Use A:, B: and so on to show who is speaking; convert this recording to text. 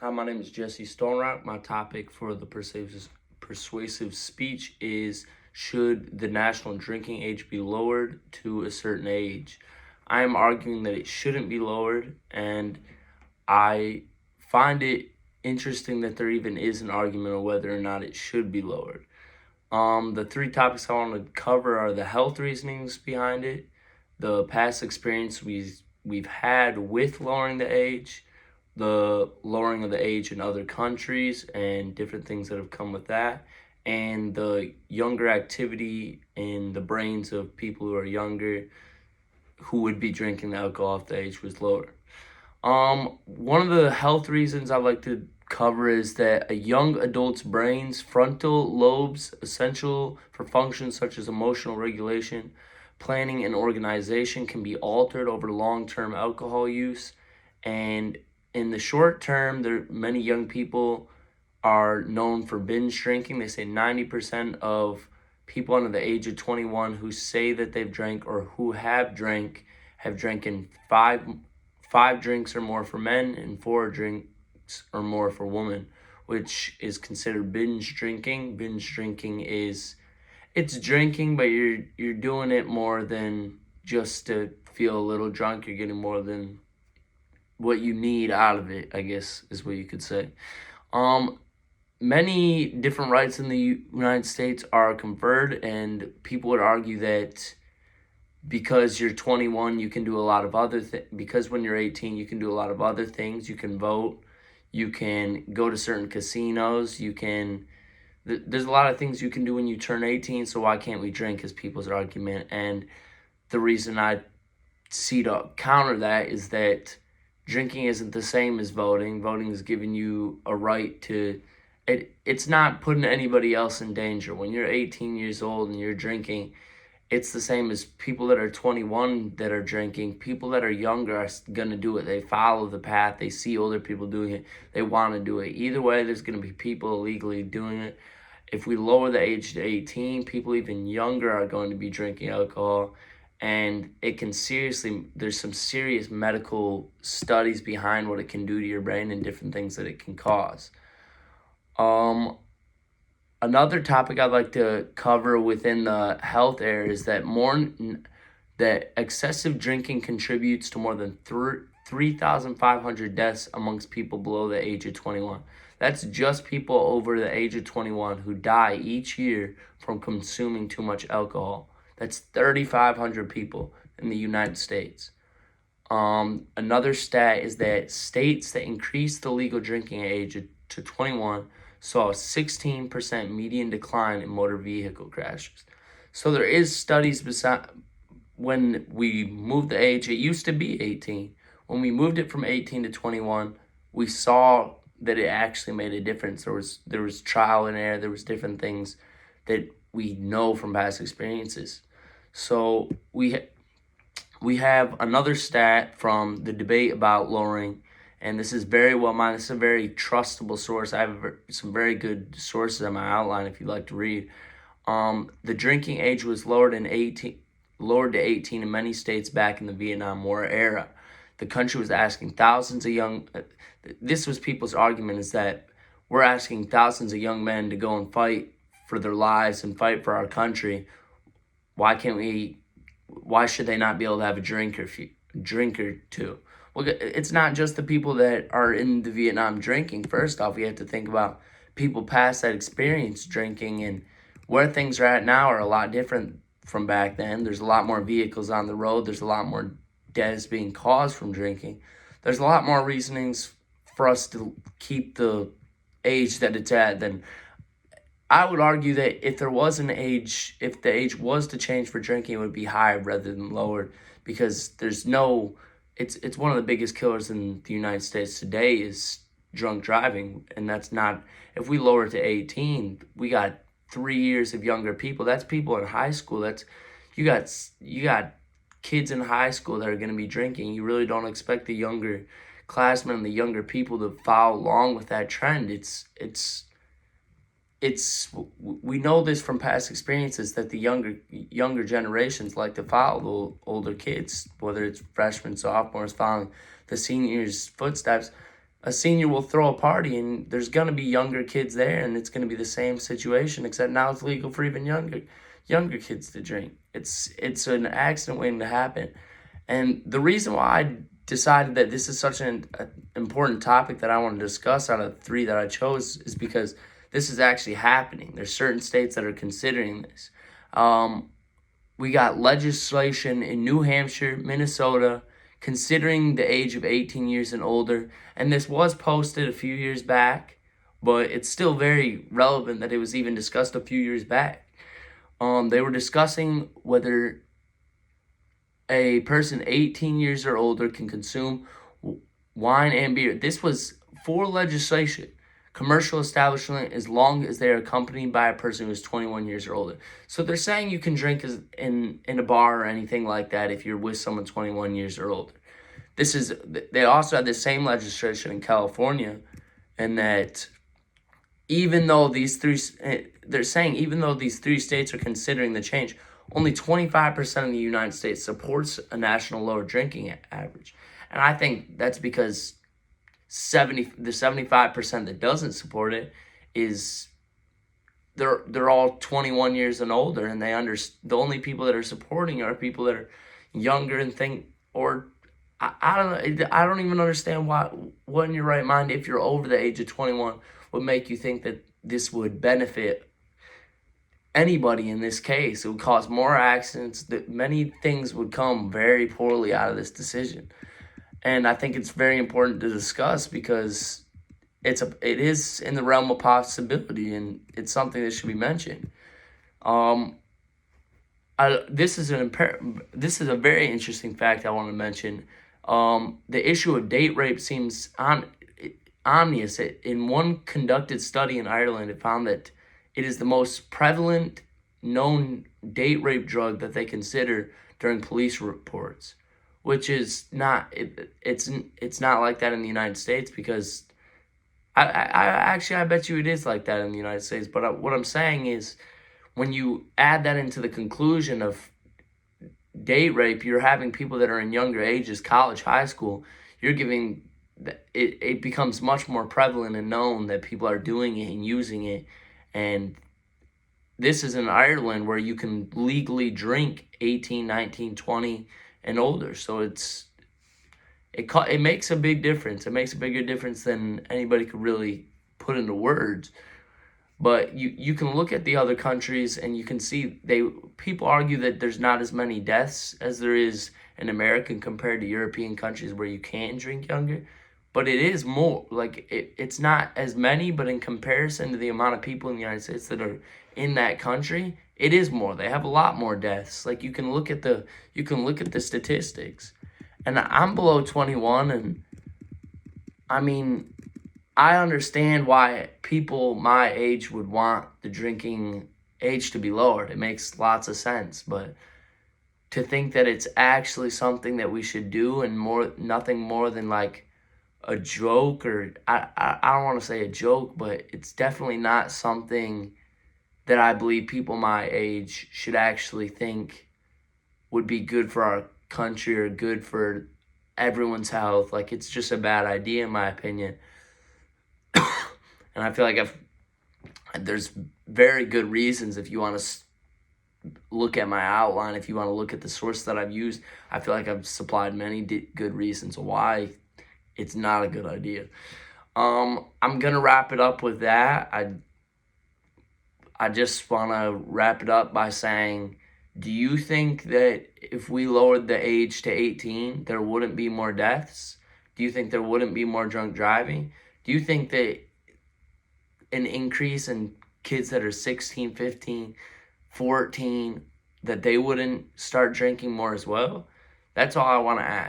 A: Hi, my name is Jesse Stonerock. My topic for the persuasive speech is, should the national drinking age be lowered to a certain age? I am arguing that it shouldn't be lowered, and I find it interesting that there even is an argument of whether or not it should be lowered. The three topics I want to cover are the health reasonings behind it, the past experience we've had with lowering the age, the lowering of the age in other countries and different things that have come with that, and the younger activity in the brains of people who are younger who would be drinking alcohol if the age was lower. One of the health reasons I like to cover is that a young adult's brain's frontal lobes, essential for functions such as emotional regulation, planning, and organization, can be altered over long-term alcohol use. And in the short term, many young people are known for binge drinking. They say 90% of people under the age of 21 who say that they've drank or who have drank in five drinks or more for men and 4 drinks or more for women, which is considered binge drinking. Binge drinking is, it's drinking, but you're doing it more than just to feel a little drunk. You're getting more than what you need out of it, I guess is what you could say. Many different rights in the United States are conferred, and people would argue that because you're 21, you can do a lot of other things. Because when you're 18, you can do a lot of other things. You can vote. You can go to certain casinos. There's a lot of things you can do when you turn 18, so why can't we drink, is people's argument. And the reason I see to counter that is that drinking isn't the same as voting. Voting is giving you a right to... It's not putting anybody else in danger. When you're 18 years old and you're drinking, it's the same as people that are 21 that are drinking. People that are younger are going to do it. They follow the path. They see older people doing it. They want to do it. Either way, there's going to be people illegally doing it. If we lower the age to 18, people even younger are going to be drinking alcohol. And there's some serious medical studies behind what it can do to your brain and different things that it can cause. Another topic I'd like to cover within the health area is that excessive drinking contributes to more than 3,500 deaths amongst people below the age of 21. That's just people over the age of 21 who die each year from consuming too much alcohol. That's 3,500 people in the United States. Another stat is that states that increased the legal drinking age to 21 saw a 16% median decline in motor vehicle crashes. So there is studies when we moved the age. It used to be 18. When we moved it from 18 to 21, we saw that it actually made a difference. There was trial and error. There was different things that we know from past experiences. So we have another stat from the debate about lowering, and this is very well mined. This is a very trustable source. I have some very good sources on my outline if you'd like to read. The drinking age was lowered to 18 in many states back in the Vietnam War era. The country was asking thousands of this was people's argument, is that we're asking thousands of young men to go and fight for their lives and fight for our country. Why should they not be able to have a drink or two? Well, it's not just the people that are in the Vietnam drinking. First off, we have to think about people past that experience drinking, and where things are at now are a lot different from back then. There's a lot more vehicles on the road. There's a lot more deaths being caused from drinking. There's a lot more reasonings for us to keep the age that it's at than... I would argue that if the age was to change for drinking, it would be higher rather than lowered, because it's one of the biggest killers in the United States today is drunk driving. And that's not, if we lower it to 18, we got 3 years of younger people. That's people in high school. You got kids in high school that are going to be drinking. You really don't expect the younger classmen and the younger people to follow along with that trend. We know this from past experiences, that the younger generations like to follow the older kids, whether it's freshmen, sophomores, following the seniors' footsteps. a senior will throw a party and there's going to be younger kids there, and it's going to be the same situation, except now it's legal for even younger kids to drink. It's an accident waiting to happen. And the reason why I decided that this is such an important topic that I want to discuss out of 3 that I chose is because this is actually happening. There's certain states that are considering this. We got legislation in New Hampshire, Minnesota, considering the age of 18 years and older. And this was posted a few years back, but it's still very relevant that it was even discussed a few years back. They were discussing whether a person 18 years or older can consume wine and beer. This was for legislation. Commercial establishment as long as they are accompanied by a person who is 21 years or older. So they're saying you can drink in a bar or anything like that if you're with someone 21 years or older. They also had the same legislation in California, and that even though they're saying even though these 3 states are considering the change, only 25% of the United States supports a national lower drinking average. And I think that's because the 75% that doesn't support it is they're all 21 years and older, and the only people that are supporting are people that are younger and think, or I don't know. I don't even understand what in your right mind, if you're over the age of 21, would make you think that this would benefit anybody in this case. It would cause more accidents. That many things would come very poorly out of this decision. And I think it's very important to discuss because it is in the realm of possibility, and it's something that should be mentioned. This is a very interesting fact I want to mention. The issue of date rape seems omnious. In one conducted study in Ireland, it found that it is the most prevalent known date rape drug that they consider during police reports, which is not it's not like that in the United States, because I bet you it is like that in the United States. But what I'm saying is, when you add that into the conclusion of date rape, you're having people that are in younger ages, college, high school. You're giving it becomes much more prevalent and known that people are doing it and using it. And this is in Ireland, where you can legally drink 18, 19, 20 and older. So it makes a big difference. It makes a bigger difference than anybody could really put into words. But you can look at the other countries and you can see people argue that there's not as many deaths as there is in America compared to European countries where you can drink younger. But it is more, like, it's not as many, but in comparison to the amount of people in the United States that are in that country, it is more. They have a lot more deaths. Like, you can look at the statistics. And I'm below 21, and I mean, I understand why people my age would want the drinking age to be lowered. It makes lots of sense, but to think that it's actually something that we should do, and nothing more than like a joke, or I don't want to say a joke, but it's definitely not something that I believe people my age should actually think would be good for our country or good for everyone's health. Like, it's just a bad idea in my opinion. And I feel like there's very good reasons, if you want to look at my outline, if you want to look at the source that I've used, I feel like I've supplied many good reasons why it's not a good idea. I'm going to wrap it up with that. I just want to wrap it up by saying, do you think that if we lowered the age to 18, there wouldn't be more deaths? Do you think there wouldn't be more drunk driving? Do you think that an increase in kids that are 16, 15, 14, that they wouldn't start drinking more as well? That's all I want to ask.